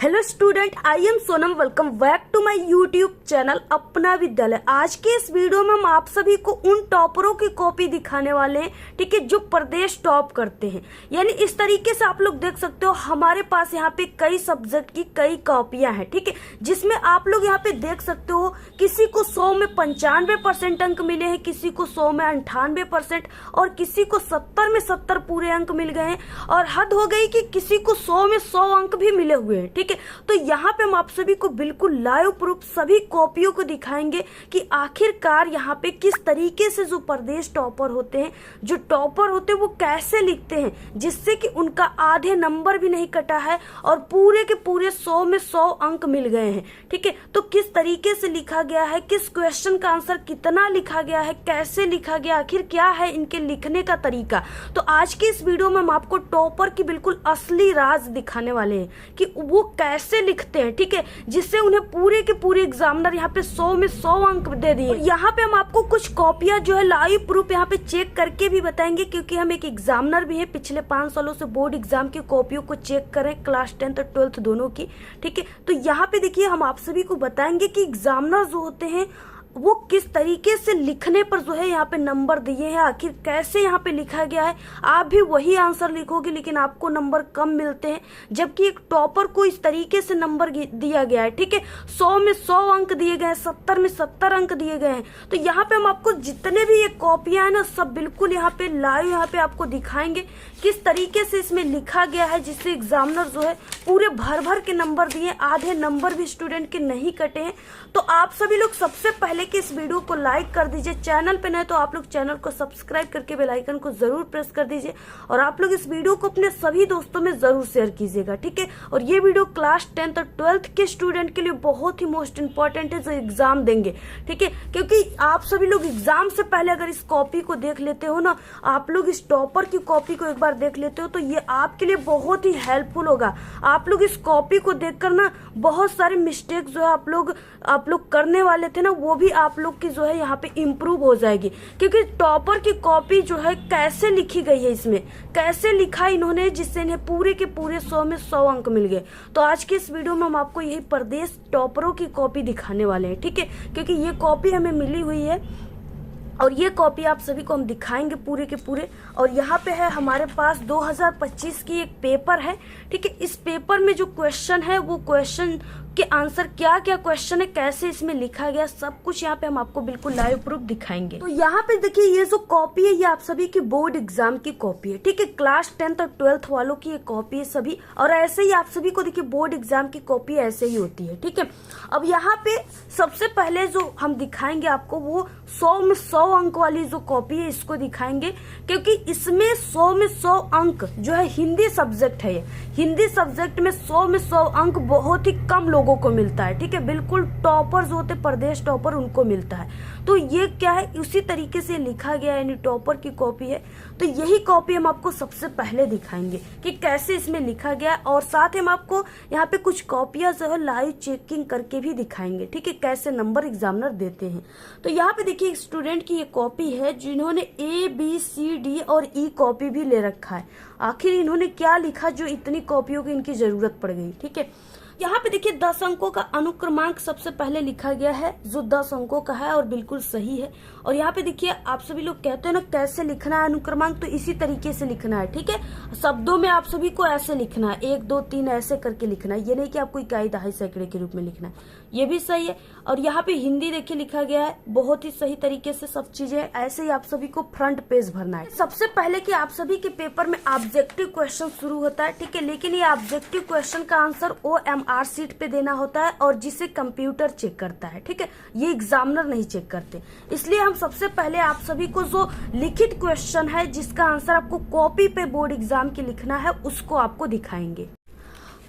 Hello student, I am Sonam. Welcome back to my YouTube channel Apna Vidyalaya. आज के इस video में हम आप सभी को उन टॉपरों की कॉपी दिखाने वाले हैं, ठीक है, जो प्रदेश टॉप करते हैं। यानी इस तरीके से आप लोग देख सकते हो हमारे पास यहाँ पे कई सब्जेक्ट की कई कॉपियां हैं, ठीक है, जिसमें आप लोग यहाँ पे देख सकते हो किसी को 100 में 95% अंक मिले हैं, किसी को 100 में 98% और किसी को 70 में 70 पूरे अंक मिल गए हैं। और हद हो गई कि किसी को 100 में 100 अंक भी मिले हुए हैं, ठीक है। तो यहाँ पे हम आप सभी को बिल्कुल लाइव प्रूफ सभी कॉपियों को दिखाएंगे कि आखिरकार यहाँ पे किस तरीके से जो प्रदेश टॉपर होते हैं, जो टॉपर होते हैं, वो कैसे लिखते हैं जिससे कि उनका आधे नंबर भी नहीं कटा है और पूरे के पूरे 100 में 100 अंक मिल गए हैं, ठीक है। तो किस तरीके से लिखा गया है, किस क्वेश्चन का आंसर कितना लिखा गया है, कैसे लिखा गया, आखिर क्या है इनके लिखने का तरीका। तो आज के इस वीडियो में हम आपको टॉपर की बिल्कुल असली राज दिखाने वाले हैं कि वो कैसे लिखते हैं, ठीक है, जिससे उन्हें पूरे के पूरे एग्जामिनर यहाँ पे 100 में 100 अंक दे दिए। यहाँ पे हम आपको कुछ कॉपियां जो है लाइव प्रूफ यहाँ पे चेक करके भी बताएंगे, क्योंकि हम एक एग्जामिनर भी है, पिछले 5 सालों से बोर्ड एग्जाम की कॉपियों को चेक करें, क्लास 10th और 12th दोनों की, ठीक है। तो यहाँ पे देखिए हम आप सभी को बताएंगे कि एग्जामिनर जो होते हैं वो किस तरीके से लिखने पर जो है यहाँ पे नंबर दिए हैं, आखिर कैसे यहाँ पे लिखा गया है। आप भी वही आंसर लिखोगे लेकिन आपको नंबर कम मिलते हैं, जबकि एक टॉपर को इस तरीके से नंबर दिया गया है, ठीक है। 100 में 100 अंक दिए गए हैं, 70 में 70 अंक दिए गए हैं। तो यहाँ पे हम आपको जितने भी ये कॉपियां हैं ना, सब बिल्कुल यहाँ पे लाइव यहाँ पे आपको दिखाएंगे किस तरीके से इसमें लिखा गया है, जिससे एग्जामिनर जो है पूरे भर भर के नंबर दिए, आधे नंबर भी स्टूडेंट के नहीं कटे हैं। तो आप सभी लोग सबसे पहले कि इस वीडियो को लाइक कर दीजिए, चैनल पे नए तो आप लोग चैनल को सब्सक्राइब करके बेल आइकन को जरूर प्रेस कर दीजिए और आप लोग इस वीडियो को अपने सभी दोस्तों में जरूर शेयर कीजिएगा, ठीक है। और ये वीडियो क्लास 10th और 12th के स्टूडेंट के लिए बहुत ही मोस्ट इंपॉर्टेंट है, जो एग्जाम देंगे, ठीक है, क्योंकि आप सभी लोग एग्जाम से पहले अगर इस कॉपी को देख लेते हो ना, आप लोग इस टॉपर की कॉपी को एक बार देख लेते हो तो ये आपके लिए बहुत ही हेल्पफुल होगा। आप लोग इस कॉपी को देखकर ना बहुत सारे मिस्टेक जो है आप लोग करने वाले थे ना, वो भी आप लोग की जो है यहाँ पे इम्प्रूव हो जाएगी, क्योंकि टॉपर की कॉपी जो है कैसे लिखी गई है, इसमें कैसे लिखा इन्होंने जिससे इन्हें पूरे के पूरे 100 में 100 अंक मिल गए। तो आज के इस वीडियो में हम आपको यही प्रदेश टॉपरों की कॉपी दिखाने वाले हैं, ठीक है, क्योंकि ये कॉपी हमें मिली हुई है और ये कॉपी आप सभी को हम दिखाएंगे पूरे के पूरे। और यहाँ पे है हमारे पास 2025 की एक पेपर है, ठीक है। इस पेपर में जो क्वेश्चन है वो क्वेश्चन के आंसर क्या क्या क्वेश्चन है, कैसे इसमें लिखा गया, सब कुछ यहाँ पे हम आपको बिल्कुल लाइव प्रूफ दिखाएंगे। तो यहाँ पे देखिए ये जो कॉपी है ये आप सभी की बोर्ड एग्जाम की कॉपी है, ठीक है, क्लास 10th और 12th वालों की ये कॉपी है सभी। और ऐसे ही आप सभी को देखिए बोर्ड एग्जाम की कॉपी ऐसे ही होती है, ठीक है। अब यहाँ पे सबसे पहले जो हम दिखाएंगे आपको वो 100 में 100 अंक वाली जो कॉपी है इसको दिखाएंगे, क्योंकि इसमें 100 में 100 अंक जो है हिंदी सब्जेक्ट है। ये हिंदी सब्जेक्ट में 100 में 100 अंक बहुत ही कम लोगों को मिलता है, ठीक है, बिल्कुल टॉपर जो होते प्रदेश टॉपर उनको मिलता है। तो ये क्या है, उसी तरीके से लिखा गया है, यानी टॉपर की कॉपी है। तो यही कॉपी हम आपको सबसे पहले दिखाएंगे कि कैसे इसमें लिखा गया, और साथ ही हम आपको यहाँ पे कुछ कॉपियां जो है लाइव चेकिंग करके भी दिखाएंगे, ठीक है, कैसे नंबर एग्जामिनर देते हैं। तो यहाँ पे देखिए एक स्टूडेंट की ये कॉपी है जिन्होंने ABCD और E कॉपी भी ले रखा है। आखिर इन्होंने क्या लिखा जो इतनी कॉपियों की इनकी जरूरत पड़ गई, ठीक है। यहाँ पे देखिए 10 अंकों का अनुक्रमांक सबसे पहले लिखा गया है, जो 10 अंकों का है और बिल्कुल सही है। और यहाँ पे देखिए आप सभी लोग कहते हैं ना कैसे लिखना है अनुक्रमांक, तो इसी तरीके से लिखना है, ठीक है। शब्दों में आप सभी को ऐसे लिखना है, 1 2 3 ऐसे करके लिखना है, ये नहीं कि आपको इकाई दहाई सैकड़े के रूप में लिखना है, ये भी सही है। और यहाँ पे हिंदी देखिए लिखा गया है बहुत ही सही तरीके से, सब चीजें ऐसे ही आप सभी को फ्रंट पेज भरना है। सबसे पहले कि आप सभी के पेपर में ऑब्जेक्टिव क्वेश्चन शुरू होता है, ठीक है, लेकिन ये ऑब्जेक्टिव क्वेश्चन का आंसर OMR शीट पे देना होता है और जिसे कंप्यूटर चेक करता है, ठीक है, ये एग्जामिनर नहीं चेक करते। इसलिए हम सबसे पहले आप सभी को जो लिखित क्वेश्चन है जिसका आंसर आपको कॉपी पे बोर्ड एग्जाम की लिखना है उसको आपको दिखाएंगे।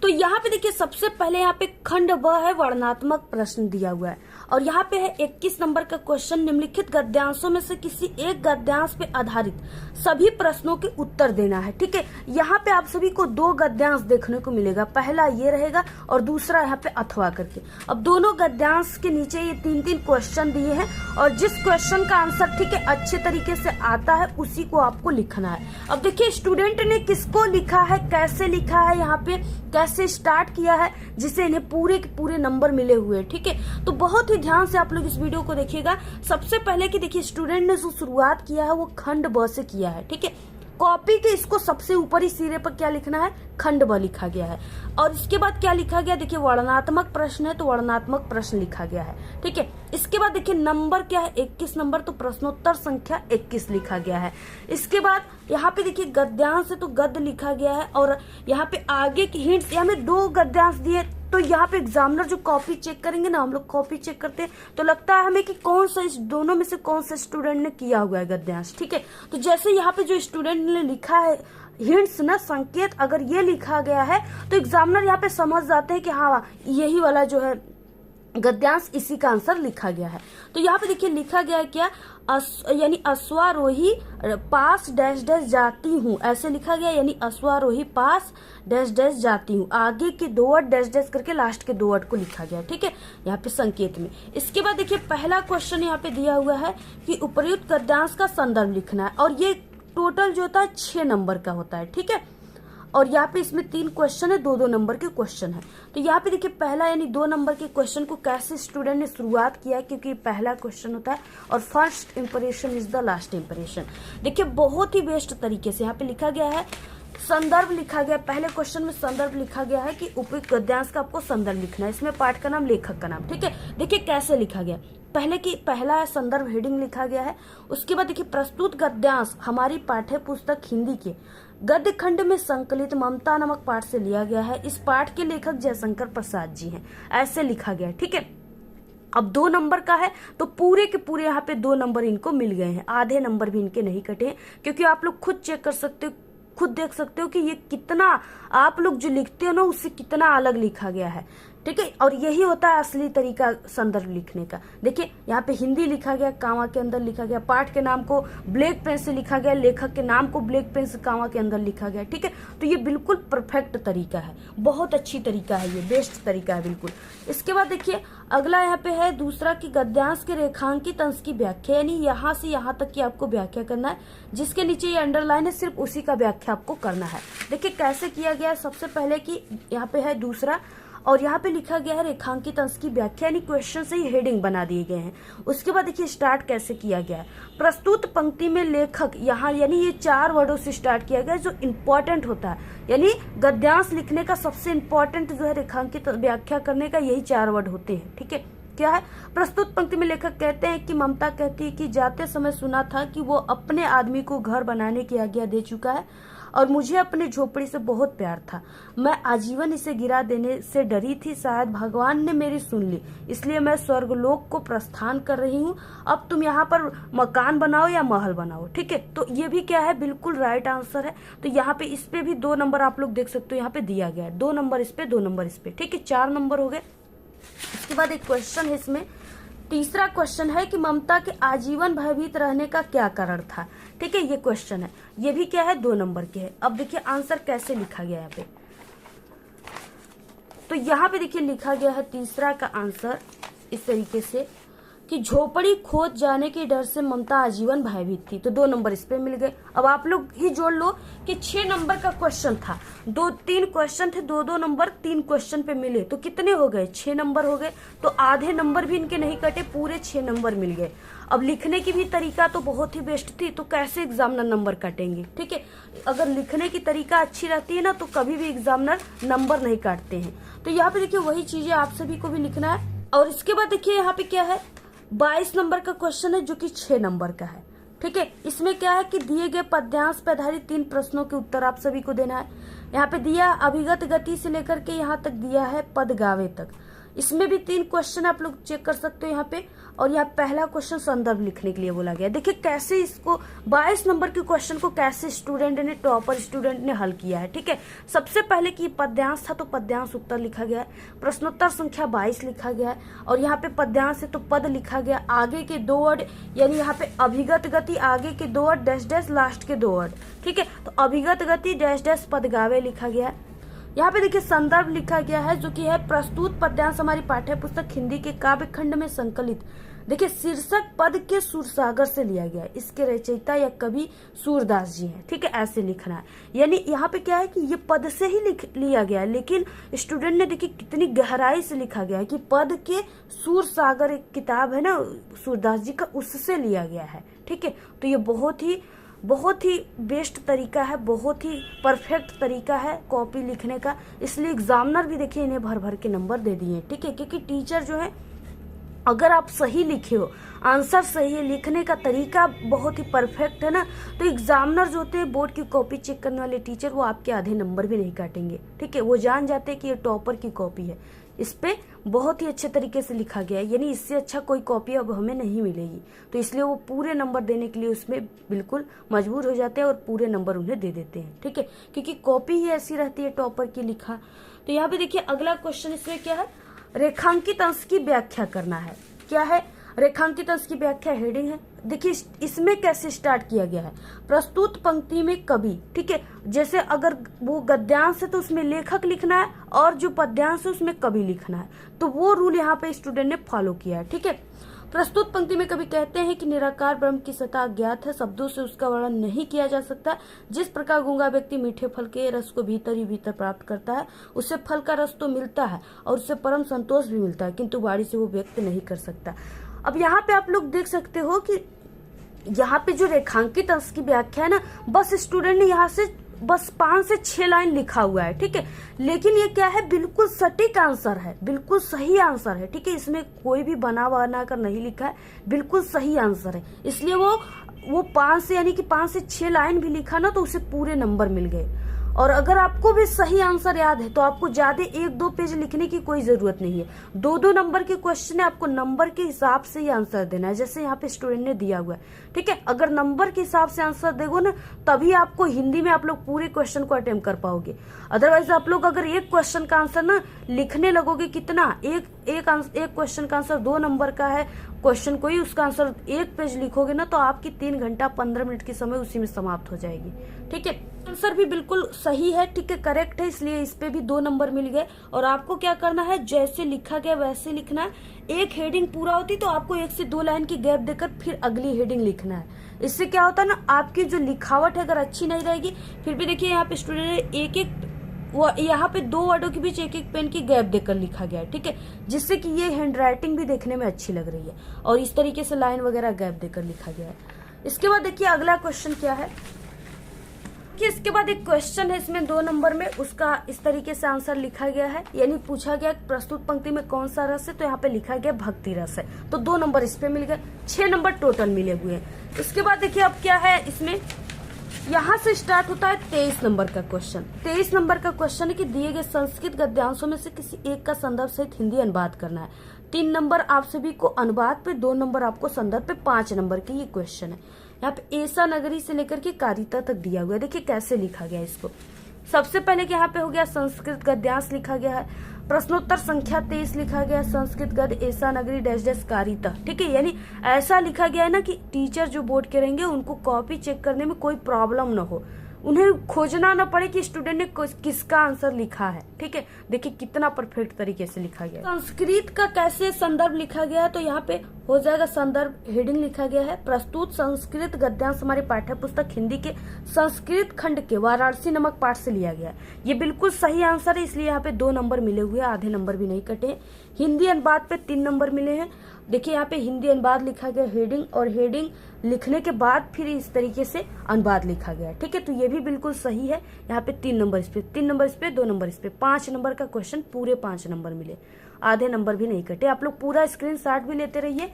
तो यहाँ पे देखिए सबसे पहले यहाँ पे खंड ब है, वर्णनात्मक प्रश्न दिया हुआ है। और यहाँ पे है 21 नंबर का क्वेश्चन, निम्नलिखित गद्यांशों में से किसी एक गद्यांश पे आधारित सभी प्रश्नों के उत्तर देना है। ठीक है, यहाँ पे आप सभी को दो गद्यांश देखने को मिलेगा, पहला ये रहेगा और दूसरा यहाँ पे अथवा करके। अब दोनों गद्यांश के नीचे ये 3-3 क्वेश्चन दिए हैं और जिस क्वेश्चन का आंसर ठीक है अच्छे तरीके से आता है उसी को आपको लिखना है। अब देखिए स्टूडेंट ने किसको लिखा है, कैसे लिखा है, यहाँ पे कैसे स्टार्ट किया है, जिससे इन्हें पूरे के पूरे नंबर मिले हुए। ठीक है, तो बहुत ही ध्यान से आप लोग इस वीडियो को देखिएगा। सबसे पहले कि देखिए स्टूडेंट ने जो शुरुआत किया है वो खंड ब से किया है। ठीक है, कॉपी के इसको सबसे ऊपरी सिरे पर क्या लिखना है, खंड ब लिखा गया है। और इसके बाद क्या लिखा गया, देखिए वर्णनात्मक प्रश्न है तो वर्णनात्मक प्रश्न लिखा गया है। ठीक है, इसके बाद देखिए नंबर क्या है, 21 नंबर, तो प्रश्नोत्तर संख्या 21 लिखा गया है। इसके बाद यहाँ पे देखिए गद्यांश है तो गद्य लिखा गया है और यहाँ पे आगे की हिंट्स, यहाँ में 2 गद्यांश दिए। तो यहाँ पे एग्जामिनर जो कॉपी चेक करेंगे ना, हम लोग कॉपी चेक करते हैं तो लगता है हमें कि कौन सा इस दोनों में से कौन सा स्टूडेंट ने किया हुआ है गद्यांश। ठीक है, तो जैसे यहाँ पे जो स्टूडेंट ने लिखा है हिंट्स ना, संकेत अगर ये लिखा गया है तो एग्जामिनर यहाँ पे समझ जाते हैं कि हाँ यही वाला जो है गद्यांश, इसी का आंसर लिखा गया है। तो यहाँ पे देखिए लिखा गया है क्या, यानी अश्वारोही पास डैश डैश जाती हूँ, ऐसे लिखा गया, यानी अश्वारोही पास डैश डैश जाती हूँ, आगे के 2 वर्ड डैश डैश करके लास्ट के 2 वर्ड को लिखा गया। ठीक है, यहाँ पे संकेत में। इसके बाद देखिए पहला क्वेश्चन यहाँ पे दिया हुआ है कि उपर्युक्त गद्यांश का संदर्भ लिखना है और ये टोटल जो होता है 6 नंबर का होता है। ठीक है, और यहाँ पे इसमें 3 क्वेश्चन है, 2-2 नंबर के क्वेश्चन है। तो यहाँ पे देखिए पहला यानी 2 नंबर के क्वेश्चन को कैसे स्टूडेंट ने शुरुआत किया, क्योंकि पहला क्वेश्चन होता है और first impression is the last impression. देखिए बहुत ही बेस्ट तरीके से यहाँ पे लिखा गया है, संदर्भ लिखा गया। पहले क्वेश्चन में संदर्भ लिखा गया है कि उपयुक्त गद्यांश का आपको संदर्भ लिखना है, इसमें पाठ का नाम, लेखक का नाम। ठीक है, देखिए कैसे लिखा गया, पहला है संदर्भ, हेडिंग लिखा गया है। उसके बाद देखिए प्रस्तुत गद्यांश हमारी पाठ्य पुस्तक हिंदी के गद्य खंड में संकलित ममता नामक पाठ से लिया गया है। इस पाठ के लेखक जयशंकर प्रसाद जी हैं, ऐसे लिखा गया है। ठीक है, अब 2 नंबर का है तो पूरे के पूरे यहाँ पे 2 नंबर इनको मिल गए हैं, आधे नंबर भी इनके नहीं कटे हैं, क्योंकि आप लोग खुद चेक कर सकते हो, खुद देख सकते हो कि ये कितना आप लोग जो लिखते हो ना उससे कितना अलग लिखा गया है। ठीक है, और यही होता है असली तरीका संदर्भ लिखने का। देखिए यहाँ पे हिंदी लिखा गया, कामा के अंदर लिखा गया, पाठ के नाम को ब्लैक पेन से लिखा गया, लेखक के नाम को ब्लैक पेन से कामा के अंदर लिखा गया। ठीक है, तो ये बिल्कुल परफेक्ट तरीका है, बहुत अच्छी तरीका है, ये बेस्ट तरीका है बिल्कुल। इसके बाद देखिए अगला यहाँ पे है दूसरा कि गद्यांश के रेखांकित अंश की व्याख्या, यानी यहाँ से यहाँ तक की आपको व्याख्या करना है, जिसके नीचे ये अंडरलाइन है सिर्फ उसी का व्याख्या आपको करना है। देखिए कैसे किया गया है, सबसे पहले कि यहाँ पे है दूसरा और यहाँ पे लिखा गया है रेखांकित अंश की व्याख्या, यानी क्वेश्चन से ही हेडिंग बना दिए गए हैं। उसके बाद देखिए स्टार्ट कैसे किया गया है, प्रस्तुत पंक्ति में लेखक, यहाँ यानी ये 4 वर्डों से स्टार्ट किया गया जो इम्पोर्टेंट होता है, यानी गद्यांश लिखने का सबसे इम्पोर्टेंट जो है रेखांकित व्याख्या करने का यही 4 वर्ड होते हैं। ठीक है, क्या है, प्रस्तुत पंक्ति में लेखक कहते हैं कि ममता कहती है कि जाते समय सुना था कि वो अपने आदमी को घर बनाने की आज्ञा दे चुका है और मुझे अपने झोपड़ी से बहुत प्यार था, मैं आजीवन इसे गिरा देने से डरी थी, शायद भगवान ने मेरी सुन ली, इसलिए मैं स्वर्गलोक को प्रस्थान कर रही हूँ, अब तुम यहाँ पर मकान बनाओ या महल बनाओ। ठीक है, तो ये भी क्या है, बिल्कुल राइट आंसर है। तो यहाँ पे इस पे भी 2 नंबर आप लोग देख सकते हो, यहाँ पे दिया गया है 2 नंबर इस पे, 2 नंबर इस पे। ठीक है, 4 नंबर हो गए। इसके बाद एक क्वेश्चन है इसमें, तीसरा क्वेश्चन है कि ममता के आजीवन भयभीत रहने का क्या कारण था। ठीक है, ये क्वेश्चन है, ये भी क्या है 2 नंबर के है। अब देखिए आंसर कैसे लिखा गया यहाँ पे, तो यहाँ पे देखिए लिखा गया है तीसरा का आंसर इस तरीके से कि झोपड़ी खोद जाने के डर से ममता आजीवन भयभीत थी, तो 2 नंबर इस पे मिल गए। अब आप लोग ही जोड़ लो कि 6 नंबर का क्वेश्चन था, 2-3 क्वेश्चन थे, 2-2 नंबर 3 क्वेश्चन पे मिले, तो कितने हो गए, 6 नंबर हो गए। तो आधे नंबर भी इनके नहीं कटे, पूरे 6 नंबर मिल गए। अब लिखने की भी तरीका तो बहुत ही बेस्ट थी, तो कैसे एग्जामिनर नंबर काटेंगे। ठीक है, अगर लिखने की तरीका अच्छी रहती है ना तो कभी भी एग्जामिनर नंबर नहीं काटते हैं। तो यहाँ पे देखिए वही चीजें आप सभी को भी लिखना है। और इसके बाद देखिए यहाँ पे क्या है, 22 नंबर का क्वेश्चन है जो कि 6 नंबर का है। ठीक है, इसमें क्या है कि दिए गए पद्यांश पर आधारित 3 प्रश्नों के उत्तर आप सभी को देना है। यहाँ पे दिया अभिगत गति से लेकर के यहाँ तक दिया है पद गावे तक। इसमें भी 3 क्वेश्चन आप लोग चेक कर सकते हो यहाँ पे। और यहाँ पहला क्वेश्चन संदर्भ लिखने के लिए बोला गया। देखिए कैसे इसको 22 नंबर के क्वेश्चन को कैसे स्टूडेंट ने, टॉपर स्टूडेंट ने हल किया है। ठीक है, सबसे पहले की पद्यांश था तो पद्यांश उत्तर लिखा गया है, प्रश्नोत्तर संख्या 22 लिखा गया है, और यहाँ पे पद्यांश है तो पद लिखा गया, आगे के 2 वर्ड यानी यहाँ पे अभिगत गति, आगे के 2 वर्ड डैश डैश, लास्ट के 2 वर्ड। ठीक है, तो अभिगत गति डैश डैश पद गावे लिखा गया है। यहाँ पे देखिए संदर्भ लिखा गया है जो कि है प्रस्तुत पद्यांश हमारी पाठ्य पुस्तक हिंदी के काव्य खंड में संकलित। देखिए शीर्षक पद के सूरसागर से लिया गया है, इसके रचयिता या कवि सूरदास जी हैं। ठीक है, ऐसे लिखना है, यानी यहाँ पे क्या है कि ये पद से ही लिख लिया गया है, लेकिन स्टूडेंट ने देखिए कितनी गहराई से लिखा गया है कि पद के सूरसागर एक किताब है ना सूरदास जी का, उससे लिया गया है। ठीक है, तो ये बहुत ही बेस्ट तरीका है, बहुत ही परफेक्ट तरीका है कॉपी लिखने का, इसलिए एग्जामिनर भी देखिए इन्हें भर भर के नंबर दे दिए। ठीक है, क्योंकि टीचर जो है अगर आप सही लिखे हो, आंसर सही है, लिखने का तरीका बहुत ही परफेक्ट है ना, तो एग्जामिनर जो होते हैं बोर्ड की कॉपी चेक करने वाले टीचर, वो आपके आधे नंबर भी नहीं काटेंगे। ठीक है, वो जान जाते हैं कि ये टॉपर की कॉपी है, इस पे बहुत ही अच्छे तरीके से लिखा गया है, यानी इससे अच्छा कोई कॉपी अब हमें नहीं मिलेगी। तो इसलिए वो पूरे नंबर देने के लिए उसमें बिल्कुल मजबूर हो जाते हैं और पूरे नंबर उन्हें दे देते हैं। ठीक है, क्योंकि कॉपी ही ऐसी रहती है टॉपर की लिखा। तो यहाँ पे देखिए अगला क्वेश्चन इसमें क्या है, रेखांकित अंश की व्याख्या करना है। क्या है रेखांकित अंश की व्याख्या, हेडिंग है। देखिए इसमें कैसे स्टार्ट किया गया है, प्रस्तुत पंक्ति में कवि। ठीक है, जैसे अगर वो गद्यांश है तो उसमें लेखक लिखना है, और जो पद्यांश है उसमें कवि लिखना है, तो वो रूल यहाँ पे स्टूडेंट ने फॉलो किया है। ठीक है, प्रस्तुत पंक्ति में कवि कहते हैं कि निराकार ब्रह्म की सत्ता अज्ञात है, शब्दों से उसका वर्णन नहीं किया जा सकता। जिस प्रकार गूंगा व्यक्ति मीठे फल के रस को भीतर ही भीतर प्राप्त करता है, उससे फल का रस तो मिलता है और उससे परम संतोष भी मिलता है, किंतु वाणी से वो व्यक्त नहीं कर सकता। अब यहाँ पे आप लोग देख सकते हो कि यहाँ पे जो रेखांकित अंश की व्याख्या है ना, बस स्टूडेंट ने यहाँ से बस 5 से 6 लाइन लिखा हुआ है। ठीक है, लेकिन ये क्या है, बिल्कुल सटीक आंसर है, बिल्कुल सही आंसर है। ठीक है, इसमें कोई भी बना कर नहीं लिखा है, बिल्कुल सही आंसर है। इसलिए वो 5 से यानी कि 5 से 6 लाइन भी लिखा ना तो उसे पूरे नंबर मिल गए। और अगर आपको भी सही आंसर याद है तो आपको ज्यादा 1-2 पेज लिखने की कोई जरूरत नहीं है। 2-2 नंबर के क्वेश्चन है, आपको नंबर के हिसाब से ही आंसर देना है, जैसे यहाँ पे स्टूडेंट ने दिया हुआ है। ठीक है, अगर नंबर के हिसाब से आंसर देगो ना तभी आपको हिंदी में आप लोग पूरे क्वेश्चन को अटेम्प्ट कर पाओगे। अदरवाइज आप लोग अगर एक क्वेश्चन का आंसर ना लिखने लगोगे, कितना एक क्वेश्चन का आंसर 2 नंबर का है, क्वेश्चन को ही उसका आंसर 1 पेज लिखोगे ना तो आपकी 3 घंटा 15 मिनट की समय उसी में समाप्त हो जाएगी। ठीक है, आंसर भी बिल्कुल सही है। ठीक है, करेक्ट है, इसलिए इस पे भी 2 नंबर मिल गए। और आपको क्या करना है, जैसे लिखा गया वैसे लिखना है। एक हेडिंग पूरा होती तो आपको 1 से 2 लाइन की गैप देकर फिर अगली हेडिंग लिखना है। इससे क्या होता है ना, आपकी जो लिखावट है अगर अच्छी नहीं रहेगी, फिर भी देखिए यहाँ पे स्टूडेंट ने यहाँ पे 2 वर्डों के बीच 1-1 पेन की गैप देकर लिखा गया है। ठीक है, जिससे कि ये हैंड राइटिंग भी देखने में अच्छी लग रही है, और इस तरीके से लाइन वगैरह गैप देकर लिखा गया है। इसके बाद देखिए अगला क्वेश्चन क्या है कि इसके बाद एक क्वेश्चन है इसमें 2 नंबर में, उसका इस तरीके से आंसर लिखा गया है, यानी पूछा गया प्रस्तुत पंक्ति में कौन सा रस है, तो यहाँ पे लिखा गया भक्ति रस है, तो 2 नंबर इस पे मिल गए, 6 नंबर टोटल मिले हुए हैं। इसके बाद देखिए अब क्या है इसमें, यहाँ से स्टार्ट होता है 23 नंबर का क्वेश्चन। 23 नंबर का क्वेश्चन है कि दिए गए संस्कृत गद्यांशों में से किसी एक का संदर्भ सहित हिंदी अनुवाद करना है। 3 नंबर आप सभी को अनुवाद पे, 2 नंबर आपको संदर्भ पे, 5 नंबर की ये क्वेश्चन है। यहाँ पे ऐसा नगरी से लेकर के कारिता तक दिया हुआ है। देखिए कैसे लिखा गया इसको। सबसे पहले यहाँ पे हो गया संस्कृत गद्यांश लिखा गया है, प्रश्नोत्तर संख्या 23 लिखा गया, संस्कृत गद्य ऐसा नगरी डैश डैश कारिता। ठीक है, यानी ऐसा लिखा गया है ना कि टीचर जो बोर्ड के रहेंगे उनको कॉपी चेक करने में कोई प्रॉब्लम ना हो, उन्हें खोजना ना पड़े कि स्टूडेंट ने किसका आंसर लिखा है। ठीक है, देखिए कितना परफेक्ट तरीके से लिखा गया है। संस्कृत का कैसे संदर्भ लिखा गया है, तो यहाँ पे हो जाएगा संदर्भ, हेडिंग लिखा गया है प्रस्तुत संस्कृत गद्यांश हमारे पाठ्य पुस्तक हिंदी के संस्कृत खंड के वाराणसी नामक पाठ से लिया गया है। ये बिल्कुल सही आंसर है, इसलिए यहाँ पे 2 नंबर मिले हुए, आधे नंबर भी नहीं कटे। हिंदी अनुवाद पे 3 नंबर मिले हैं। देखिए यहाँ पे हिंदी अनुवाद लिखा गया हेडिंग, और हेडिंग लिखने के बाद फिर इस तरीके से अनुवाद लिखा गया। ठीक है, तो ये भी बिल्कुल सही है। यहाँ पे 3 नंबर इस पे, 3 नंबर इस पे, 2 नंबर इस पे, 5 नंबर का क्वेश्चन, पूरे 5 नंबर मिले, आधे नंबर भी नहीं कटे। आप लोग पूरा स्क्रीनशॉट भी लेते रहिए,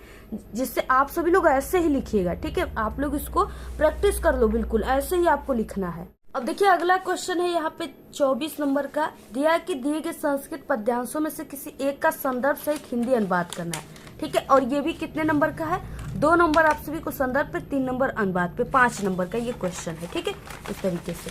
जिससे आप सभी लोग ऐसे ही लिखिएगा। ठीक है, आप लोग इसको प्रैक्टिस कर लो, बिल्कुल ऐसे ही आपको लिखना है। अब देखिए अगला क्वेश्चन है यहाँ पे 24 नंबर का, दिया कि दिए गए संस्कृत पद्यांशों में से किसी एक का संदर्भ सहित हिंदी अनुवाद करना है। ठीक है, और ये भी कितने नंबर का है, 2 नंबर आप सभी को संदर्भ पे, 3 नंबर अनुवाद पे, 5 नंबर का ये क्वेश्चन है। ठीक है, इस तरीके से।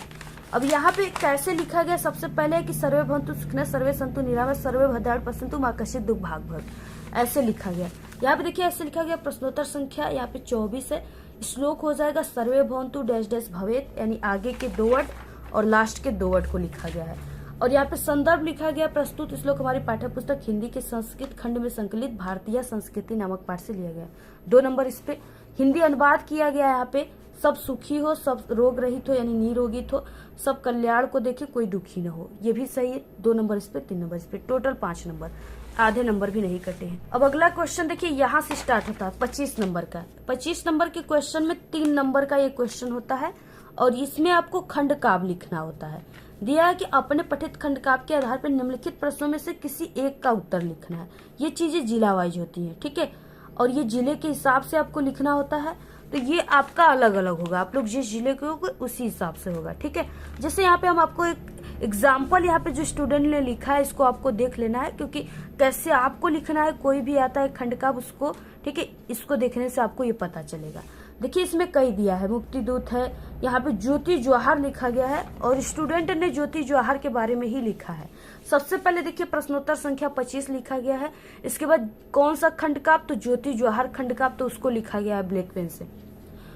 अब यहाँ पे कैसे लिखा गया, सबसे पहले है कि सर्वे भवन्तु सुखिनः सर्वे सन्तु निरामया सर्वे भद्राणि पश्यन्तु मा कश्चित् दुःख भाग् भवेत्, ऐसे लिखा गया। यहाँ पे देखिए ऐसे लिखा गया। प्रश्नोत्तर संख्या यहाँ पे 24 है। श्लोक हो जाएगा सर्वे भवन्तु डैश डैश भवेत्, यानी आगे के 2 वर्ड और लास्ट के 2 वर्ड को लिखा गया है। और यहाँ पे संदर्भ लिखा गया, प्रस्तुत श्लोक हमारी पाठ्य पुस्तक हिंदी के संस्कृत खंड में संकलित भारतीय संस्कृति नामक पाठ से लिया गया। 2 नंबर इस पे। हिंदी अनुवाद किया गया यहाँ पे, सब सुखी हो, सब रोग रहित हो यानी निरोगित हो, सब कल्याण को देखे, कोई दुखी न हो, ये भी सही है। 2 नंबर इस पे, 3 नंबर इस पे, टोटल 5 नंबर, आधे नंबर भी नहीं कटे हैं। अब अगला क्वेश्चन देखिए यहाँ से स्टार्ट होता है 25 नंबर का। 25 नंबर के क्वेश्चन में 3 नंबर का ये क्वेश्चन होता है और इसमें आपको खंड काव्य लिखना होता है। दिया है कि अपने पठित खंड काव्य के आधार पर निम्नलिखित प्रश्नों में से किसी एक का उत्तर लिखना है। ये चीजें जिला वाइज होती है। ठीक है, और ये जिले के हिसाब से आपको लिखना होता है, तो ये आपका अलग अलग होगा, आप लोग जिस जिले के होंगे उसी हिसाब से होगा। ठीक है, जैसे यहाँ पे हम आपको एक एग्जाम्पल यहाँ पे जो स्टूडेंट ने लिखा है इसको आपको देख लेना है, क्योंकि कैसे आपको लिखना है, कोई भी आता है खंड काव्य उसको, ठीक है, इसको देखने से आपको ये पता चलेगा। देखिए इसमें कई दिया है, मुक्ति दूत है, यहाँ पे ज्योति जवाहर लिखा गया है और स्टूडेंट ने ज्योति जवाहर के बारे में ही लिखा है। सबसे पहले देखिए प्रश्नोत्तर संख्या 25 लिखा गया है। इसके बाद कौन सा खंड काव्य, तो ज्योति जवाहर खंड काव्य, तो उसको लिखा गया है ब्लैक पेन से।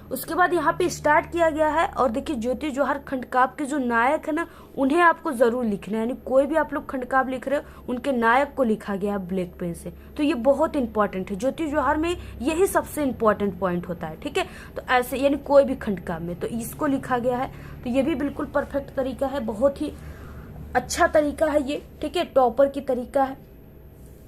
उसके बाद यहाँ पे स्टार्ट किया गया है और देखिए ज्योति जवाहर खंड काव्य के जो नायक है ना, उन्हें आपको जरूर लिखना है, यानी कोई भी आप लोग खंड काव्य लिख रहे हो उनके नायक को लिखा गया है ब्लैक पेन से। तो ये बहुत इंपॉर्टेंट है, ज्योति जवाहर में यही सबसे इंपॉर्टेंट पॉइंट होता है। ठीक है, तो ऐसे यानी कोई भी खंड काव्य में तो इसको लिखा गया है। तो ये भी बिल्कुल परफेक्ट तरीका है, बहुत ही अच्छा तरीका है ये। ठीक है, टॉपर की तरीका है।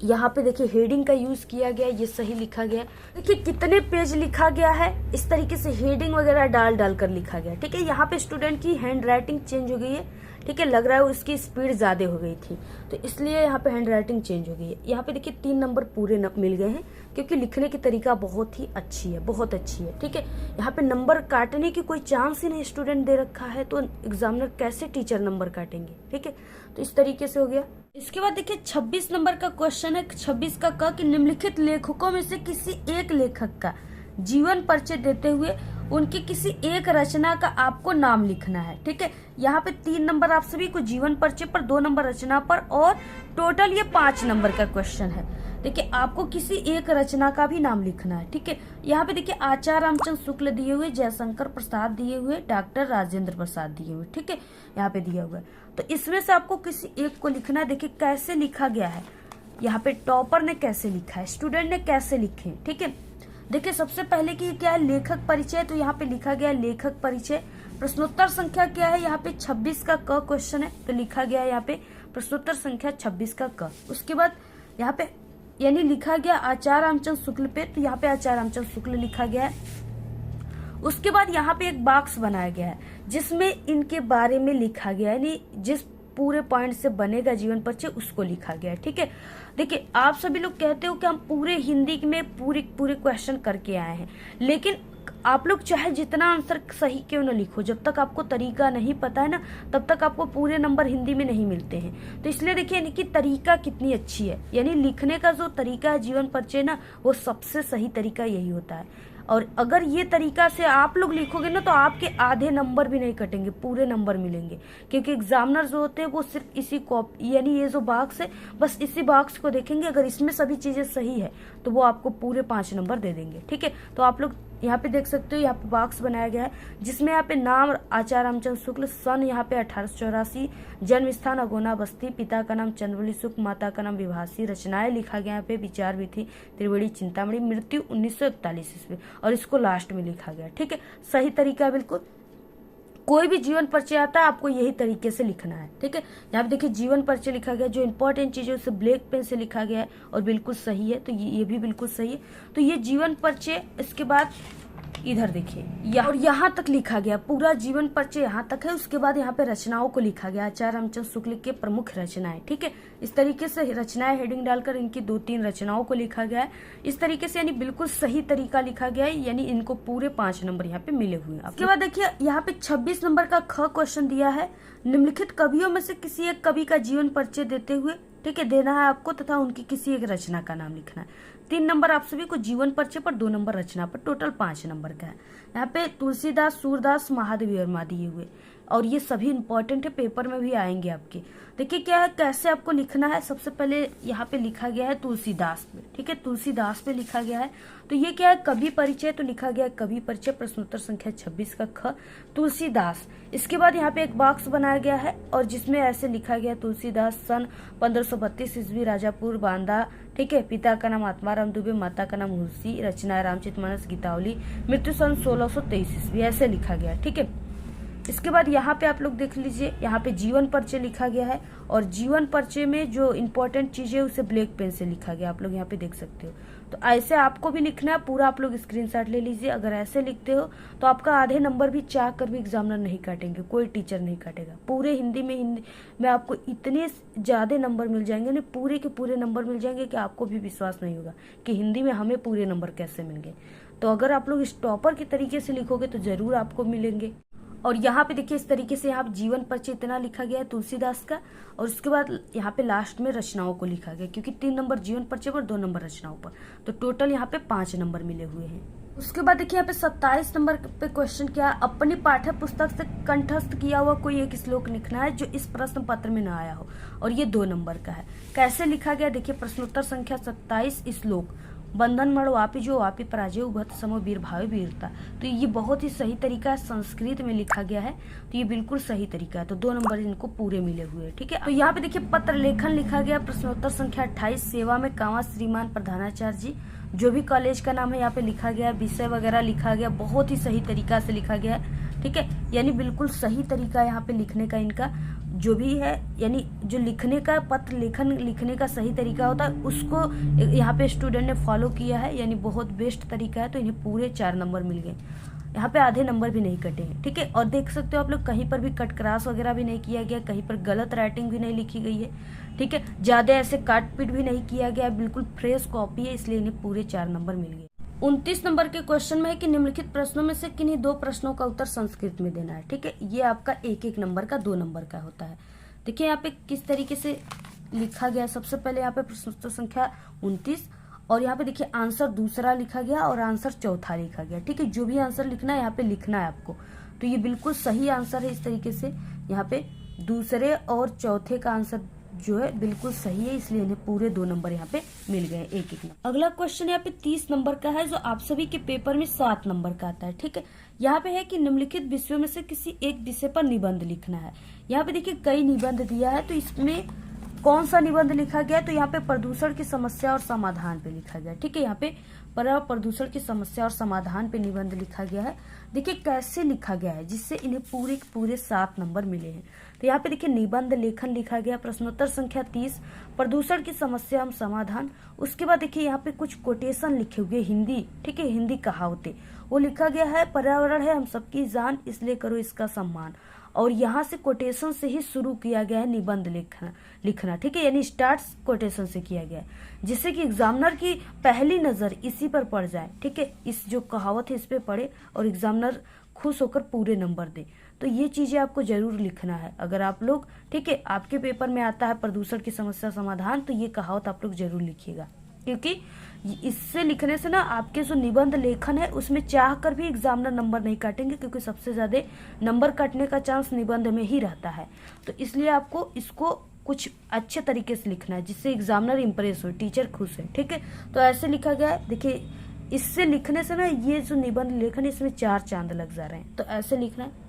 यहाँ पे देखिए हेडिंग का यूज किया गया, ये सही लिखा गया। देखिए कितने पेज लिखा गया है, इस तरीके से हेडिंग वगैरह डाल कर लिखा गया। ठीक है, यहाँ पे स्टूडेंट की हैंड राइटिंग चेंज हो गई है। ठीक है, लग रहा है उसकी स्पीड ज्यादा हो गई थी, तो इसलिए यहाँ पे हैंड राइटिंग चेंज हो गई है। यहाँ पे देखिए 3 नंबर पूरे मिल गए हैं, क्योंकि लिखने की तरीका बहुत ही अच्छी है, बहुत अच्छी है। ठीक है, यहाँ पे नंबर काटने की कोई चांस ही नहीं स्टूडेंट दे रखा है, तो एग्जामिनर कैसे टीचर नंबर काटेंगे। ठीक है, तो इस तरीके से हो गया। इसके बाद देखिए 26 नंबर का क्वेश्चन है, 26 का क कि निम्नलिखित लेखकों में से किसी एक लेखक का जीवन परिचय देते हुए उनकी किसी एक रचना का आपको नाम लिखना है। ठीक है, यहाँ पे 3 नंबर आप सभी को जीवन परिचय पर, 2 नंबर रचना पर और टोटल ये 5 नंबर का क्वेश्चन है। देखिए आपको किसी एक रचना का भी नाम लिखना है। ठीक है, यहाँ पे देखिए आचार्य रामचंद्र शुक्ल दिए हुए, जयशंकर प्रसाद दिए हुए, डॉक्टर राजेंद्र प्रसाद दिए हुए। ठीक है, यहाँ पे दिया हुआ है, तो इसमें से आपको किसी एक को लिखना है। देखिए कैसे लिखा गया है, यहाँ पे टॉपर ने कैसे लिखा है, स्टूडेंट ने कैसे लिखे। ठीक है, देखिए सबसे पहले कि क्या है लेखक परिचय, तो यहाँ पे लिखा गया लेखक परिचय। प्रश्नोत्तर संख्या क्या है, यहाँ पे 26 का क क्वेश्चन है, तो लिखा गया है यहाँ पे प्रश्नोत्तर संख्या 26 का क। उसके बाद यहाँ पे यानी लिखा गया आचार्य रामचंद्र शुक्ल पे, तो यहाँ पे आचार्य रामचंद्र शुक्ल लिखा गया है। उसके बाद यहाँ पे एक बॉक्स बनाया गया है जिसमें इनके बारे में लिखा गया है, यानी जिस पूरे पॉइंट से बनेगा जीवन परिचय उसको लिखा गया है। ठीक है, देखिए आप सभी लोग कहते हो कि हम पूरे हिंदी में पूरे क्वेश्चन करके आए हैं, लेकिन आप लोग चाहे जितना आंसर सही क्यों न लिखो, जब तक आपको तरीका नहीं पता है ना, तब तक आपको पूरे नंबर हिंदी में नहीं मिलते हैं। तो इसलिए देखिए यानी कि तरीका कितनी अच्छी है, यानी लिखने का जो तरीका है जीवन परिचय ना, वो सबसे सही तरीका यही होता है। और अगर ये तरीका से आप लोग लिखोगे ना, तो आपके आधे नंबर भी नहीं कटेंगे, पूरे नंबर मिलेंगे। क्योंकि एग्जामिनर जो होते हैं वो सिर्फ इसी कॉपी यानी ये जो बॉक्स है, बस इसी बॉक्स को देखेंगे, अगर इसमें सभी चीजें सही है तो वो आपको पूरे 5 नंबर दे देंगे। ठीक है, तो आप लोग यहाँ पे देख सकते हो, यहाँ पे बॉक्स बनाया गया है जिसमें यहाँ पे नाम आचार्य रामचंद्र शुक्ल, सन यहाँ पे 1884, जन्म स्थान अगोना बस्ती, पिता का नाम चंद्रवली शुक्ल, माता का नाम विभासी, रचनाएं लिखा गया यहाँ पे विचार विधि, त्रिवेणी चिंतामणि, मृत्यु 1941 ईस्वी, और इसको लास्ट में लिखा गया। ठीक है, सही तरीका है बिल्कुल। कोई भी जीवन परिचय आता है आपको यही तरीके से लिखना है। ठीक है, यहाँ पे देखिए जीवन परिचय लिखा गया, जो इंपॉर्टेंट चीज है उसे ब्लैक पेन से लिखा गया है और बिल्कुल सही है, तो ये भी बिल्कुल सही है। तो ये जीवन परिचय। इसके बाद इधर देखिए और यहाँ तक लिखा गया, पूरा जीवन परिचय यहाँ तक है। उसके बाद यहाँ पे रचनाओं को लिखा गया, आचार्य रामचंद्र शुक्ल के प्रमुख रचनाएं। ठीक है, इस तरीके से रचनाएं हेडिंग डालकर इनकी 2-3 रचनाओं को लिखा गया है। इस तरीके से यानी बिल्कुल सही तरीका लिखा गया है, यानी इनको पूरे 5 नंबर यहाँ पे मिले हुए हैं। उसके बाद देखिए यहाँ पे 26 नंबर का ख क्वेश्चन दिया है। निम्नलिखित कवियों में से किसी एक कवि का जीवन परिचय देते हुए, ठीक है, देना है आपको तथा उनकी किसी एक रचना का नाम लिखना है। 3 नंबर आप सभी को जीवन परिचय पर, 2 नंबर रचना पर, टोटल 5 नंबर का है। यहाँ पे तुलसीदास, सूरदास, महादेवी वर्मा दिए हुए और ये सभी इंपॉर्टेंट है, पेपर में भी आएंगे आपके। देखिए क्या है, कैसे आपको लिखना है। सबसे पहले यहाँ पे लिखा गया है तुलसीदास पे, ठीक है, तुलसीदास पे लिखा गया है। तो ये क्या है, कवि परिचय, तो लिखा गया है कवि परिचय, प्रश्नोत्तर संख्या 26 का ख, तुलसीदास। इसके बाद यहाँ पे एक बॉक्स बनाया गया है और जिसमें ऐसे लिखा गया तुलसीदास सन 1532 ईस्वी, राजापुर बांदा, ठीक है, पिता का नाम आत्माराम दुबे, माता का नाम हुलसी, रचना रामचरितमानस, गीतावली, मृत्यु सन 1623 ईस्वी, ऐसे लिखा गया है। ठीक है, इसके बाद यहाँ पे आप लोग देख लीजिए, यहाँ पे जीवन परिचय लिखा गया है और जीवन परिचय में जो इम्पोर्टेंट चीज है उसे ब्लैक पेन से लिखा गया, आप लोग यहाँ पे देख सकते हो। तो ऐसे आपको भी लिखना है, पूरा आप लोग स्क्रीनशॉट ले लीजिए। अगर ऐसे लिखते हो तो आपका आधे नंबर भी चाह कर भी एग्जामिनर नहीं काटेंगे, कोई टीचर नहीं काटेगा। पूरे हिंदी में आपको इतने ज्यादा नंबर मिल जाएंगे ना, पूरे के पूरे नंबर मिल जाएंगे कि आपको भी विश्वास नहीं होगा कि हिंदी में हमें पूरे नंबर कैसे मिल गए। तो अगर आप लोग इस टॉपर के तरीके से लिखोगे तो जरूर आपको मिलेंगे। और यहाँ पे देखिए इस तरीके से यहाँ जीवन परिचय इतना लिखा गया है तुलसीदास का, और उसके बाद यहाँ पे लास्ट में रचनाओं को लिखा गया, क्योंकि 3 नंबर जीवन परिचय पर, 2 नंबर रचनाओं पर, तो टोटल यहाँ पे 5 नंबर मिले हुए हैं। उसके बाद देखिए यहाँ पे 27 नंबर पे क्वेश्चन क्या है, अपनी पाठ्य पुस्तक से कंठस्थ किया हुआ कोई एक श्लोक लिखना है जो इस प्रश्न पत्र में न आया हो, और ये 2 नंबर का है। कैसे लिखा गया देखिए, प्रश्नोत्तर संख्या 27 श्लोक, बंधन मण वापी जो वापी पराजय उभत समो वीर भावे वीरता। तो ये बहुत ही सही तरीका है, संस्कृत में लिखा गया है, तो ये बिल्कुल सही तरीका है। तो 2 नंबर इनको पूरे मिले हुए हैं। ठीक है, तो यहाँ पे देखिए पत्र लेखन लिखा गया, प्रश्नोत्तर संख्या 28, सेवा में कांवा श्रीमान प्रधानाचार्य जी, जो भी कॉलेज का नाम है यहाँ पे लिखा गया, विषय वगैरह लिखा गया, बहुत ही सही तरीका से लिखा गया है। ठीक है, यानी बिल्कुल सही तरीका यहाँ पे लिखने का इनका जो भी है, यानी जो लिखने का पत्र लेखन लिखने का सही तरीका होता है उसको यहाँ पे स्टूडेंट ने फॉलो किया है, यानी बहुत बेस्ट तरीका है। तो इन्हें पूरे 4 नंबर मिल गए, यहाँ पे आधे नंबर भी नहीं कटे हैं। ठीक है, और देख सकते हो आप लोग कहीं पर भी कट क्रॉस वगैरह भी नहीं किया गया, कहीं पर गलत राइटिंग भी नहीं लिखी गई है। ठीक है, ज्यादा ऐसे काट पीट भी नहीं किया गया, बिल्कुल फ्रेश कॉपी है, इसलिए इन्हें पूरे 4 नंबर मिल गए। 29 नंबर के क्वेश्चन में है कि निम्नलिखित प्रश्नों में से किन्हीं 2 प्रश्नों का उत्तर संस्कृत में देना है। ठीक है, ये आपका 1-1 नंबर का 2 नंबर का होता है। देखिए यहाँ पे किस तरीके से लिखा गया, सबसे पहले यहाँ पे प्रश्नोत्तर संख्या 29 और यहाँ पे देखिए आंसर दूसरा लिखा गया और आंसर चौथा लिखा गया। ठीक है, जो भी आंसर लिखना है यहाँ पे लिखना है आपको। तो ये बिल्कुल सही आंसर है, इस तरीके से यहाँ पे दूसरे और चौथे का आंसर जो है बिल्कुल सही है, इसलिए इन्हें पूरे 2 नंबर यहाँ पे मिल गए, 1-1 नंबर। अगला क्वेश्चन यहाँ पे 30 नंबर का है, जो आप सभी के पेपर में 7 नंबर का आता है। ठीक है, यहाँ पे है कि निम्नलिखित विषयों में से किसी एक विषय पर निबंध लिखना है। यहाँ पे देखिए कई निबंध दिया है, तो इसमें कौन सा निबंध लिखा गया, तो यहाँ पे प्रदूषण की समस्या और समाधान पे लिखा गया। ठीक है, यहाँ पे पर्यावरण प्रदूषण की समस्या और समाधान पे निबंध लिखा गया है। देखिए कैसे लिखा गया है, जिससे इन्हें पूरे 7 नंबर मिले हैं। तो यहाँ पे देखिए निबंध लेखन लिखा गया, प्रश्नोत्तर संख्या 30, प्रदूषण की समस्या एवं समाधान। उसके बाद देखिए यहाँ पे कुछ कोटेशन लिखे हुए हिंदी, ठीक है, हिंदी कहावतें, वो लिखा गया है, पर्यावरण है हम सबकी जान इसलिए करो इसका सम्मान। और यहाँ से कोटेशन से ही शुरू किया गया है निबंध लिखना। ठीक है, यानी स्टार्ट कोटेशन से किया गया है, जिससे कि एग्जामिनर की पहली नजर इसी पर पड़ जाए। ठीक है, इस जो कहावत है इस पे पड़े और एग्जामिनर खुश होकर पूरे नंबर दे। तो ये चीजें आपको जरूर लिखना है अगर आप लोग, ठीक है, आपके पेपर में आता है प्रदूषण की समस्या समाधान, तो ये कहावत आप लोग जरूर लिखिएगा, क्योंकि इससे लिखने से ना आपके जो निबंध लेखन है उसमें चाह कर भी एग्जामिनर नंबर नहीं काटेंगे, क्योंकि सबसे ज्यादा नंबर काटने का चांस निबंध में ही रहता है। तो इसलिए आपको इसको कुछ अच्छे तरीके से लिखना है, जिससे एग्जामिनर इंप्रेस हो, टीचर खुश है। ठीक है, तो ऐसे लिखा गया है। देखिए इससे लिखने से ना ये जो निबंध लेखन है इसमें 4 चांद लग जा रहे हैं, तो ऐसे लिखना है।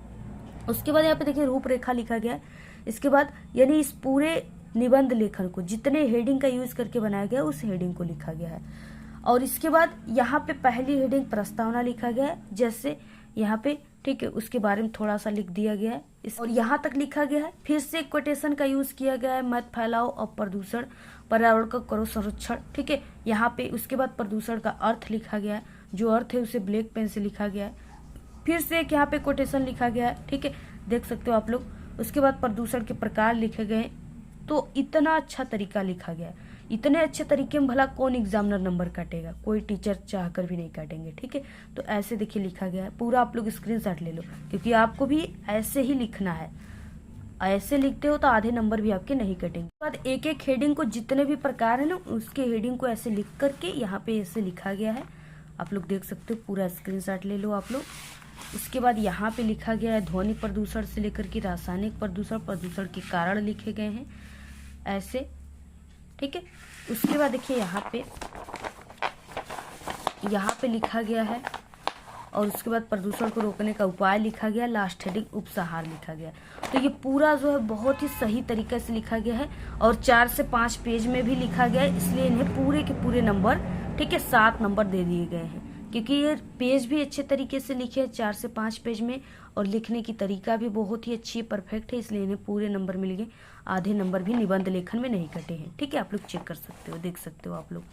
उसके बाद यहाँ पे देखिए रूपरेखा लिखा गया है। इसके बाद यानी इस पूरे निबंध लेखन को जितने हेडिंग का यूज करके बनाया गया उस हेडिंग को लिखा गया है। और इसके बाद यहाँ पे पहली हेडिंग प्रस्तावना लिखा गया है, जैसे यहाँ पे, ठीक है, उसके बारे में थोड़ा सा लिख दिया गया है और यहाँ तक लिखा गया है। फिर से कोटेशन का यूज किया गया है, मत फैलाओ और प्रदूषण, पर्यावरण का करो संरक्षण। ठीक है, यहाँ पे उसके बाद प्रदूषण का अर्थ लिखा गया है। जो अर्थ है उसे ब्लैक पेन से लिखा गया है। फिर से एक यहाँ पे कोटेशन लिखा गया है, ठीक है, देख सकते हो आप लोग। उसके बाद प्रदूषण के प्रकार लिखे गए। तो इतना अच्छा तरीका लिखा गया है। इतने अच्छे तरीके में भला कौन एग्जामिनर नंबर काटेगा, कोई टीचर चाहकर भी नहीं काटेंगे, ठीक है। तो ऐसे देखिए लिखा गया है। पूरा आप लोग स्क्रीनशॉट ले लो, क्योंकि आपको भी ऐसे ही लिखना है। ऐसे लिखते हो तो आधे नंबर भी आपके नहीं कटेंगे। उसके बाद एक एक हेडिंग को, जितने भी प्रकार है ना, उसके हेडिंग को ऐसे लिख करके यहाँ पे ऐसे लिखा गया है। आप लोग देख सकते हो, पूरा स्क्रीनशॉट ले लो आप लोग। उसके बाद यहाँ पे लिखा गया है ध्वनि प्रदूषण से लेकर के रासायनिक प्रदूषण, प्रदूषण के कारण लिखे गए हैं ऐसे, ठीक है। उसके बाद देखिए यहाँ पे लिखा गया है, और उसके बाद प्रदूषण को रोकने का उपाय लिखा गया। लास्ट हेडिंग उपसंहार लिखा गया। तो ये पूरा जो है बहुत ही सही तरीके से लिखा गया है, और 4 से 5 पेज में भी लिखा गया है, इसलिए इन्हें पूरे के पूरे नंबर, ठीक है, 7 नंबर दे दिए गए हैं। क्योंकि ये पेज भी अच्छे तरीके से लिखे हैं 4 से 5 पेज में, और लिखने की तरीका भी बहुत ही अच्छी परफेक्ट है, इसलिए इन्हें पूरे नंबर मिल गए। आधे नंबर भी निबंध लेखन में नहीं कटे हैं, ठीक है। आप लोग चेक कर सकते हो, देख सकते हो आप लोग,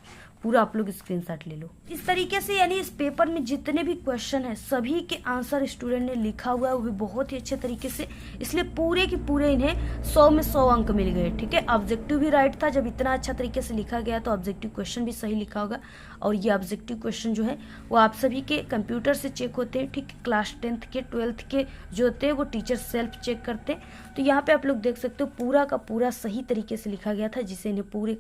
पूरा आप लोग स्क्रीनशॉट ले लो। इस तरीके से यानी इस पेपर में जितने भी क्वेश्चन है सभी के आंसर स्टूडेंट ने लिखा हुआ है, वो भी बहुत ही अच्छे तरीके से, इसलिए पूरे के पूरे इन्हें 100 में 100 अंक मिल गए, ठीक है। ऑब्जेक्टिव भी राइट था। जब इतना अच्छा तरीके से लिखा गया तो ऑब्जेक्टिव क्वेश्चन भी सही लिखा होगा। और ये ऑब्जेक्टिव क्वेश्चन जो है वो आप सभी के कंप्यूटर से चेक होते हैं, ठीक है। क्लास 10th के 12th के जो होते हैं वो टीचर सेल्फ चेक करते हैं। तो यहाँ पे आप लोग देख सकते हो पूरा का पूरा सही तरीके से लिखा गया था, जिसे इन्हें पूरे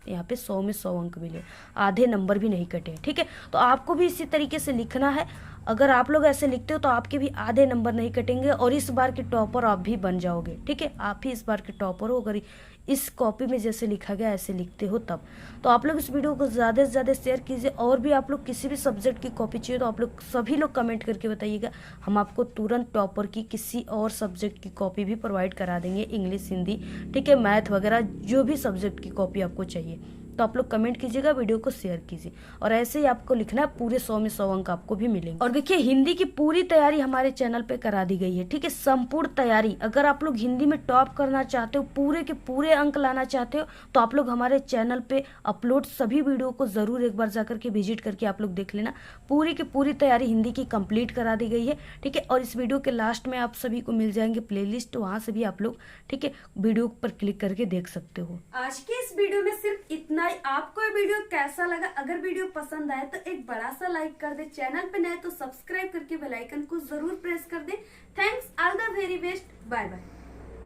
यहाँ पे 100 में 100 अंक मिले, आधे नंबर भी नहीं कटे, ठीक है। तो आपको भी इसी तरीके से लिखना है। अगर आप लोग ऐसे लिखते हो तो आपके भी आधे नंबर नहीं कटेंगे, और इस बार के टॉपर आप भी बन जाओगे, ठीक है। आप ही इस बार के टॉपर हो अगर इस कॉपी में जैसे लिखा गया ऐसे लिखते हो तब। तो आप लोग इस वीडियो को ज़्यादा से ज़्यादा शेयर कीजिए, और भी आप लोग किसी भी सब्जेक्ट की कॉपी चाहिए तो आप लोग सभी लोग कमेंट करके बताइएगा। हम आपको तुरंत टॉपर की किसी और सब्जेक्ट की कॉपी भी प्रोवाइड करा देंगे, इंग्लिश, हिंदी, ठीक है, मैथ वगैरह, जो भी सब्जेक्ट की कॉपी आपको चाहिए। तो आप लोग कमेंट कीजिएगा, वीडियो को शेयर कीजिए, और ऐसे ही आपको लिखना है। पूरे 100 में 100 अंक आपको भी मिलेंगे। और देखिए हिंदी की पूरी तैयारी हमारे चैनल पे करा दी गई है, ठीक है, संपूर्ण तैयारी। अगर आप लोग हिंदी में टॉप करना चाहते हो, पूरे के पूरे अंक लाना चाहते हो, तो आप लोग हमारे चैनल पे अपलोड सभी वीडियो को जरूर एक बार जाकर के विजिट करके आप लोग देख लेना। पूरी की पूरी तैयारी हिंदी की कंप्लीट करा दी गई है, ठीक है। और इस वीडियो के लास्ट में आप सभी को मिल जाएंगे प्लेलिस्ट, वहां से भी आप लोग, ठीक है, वीडियो पर क्लिक करके देख सकते हो। आज के इस वीडियो में सिर्फ इतना ही। आपको ये वीडियो कैसा लगा? अगर वीडियो पसंद आए तो एक बड़ा सा लाइक कर दे, चैनल पे नए तो सब्सक्राइब करके बेल आइकन को जरूर प्रेस कर दे। Thanks, all the very best, bye bye.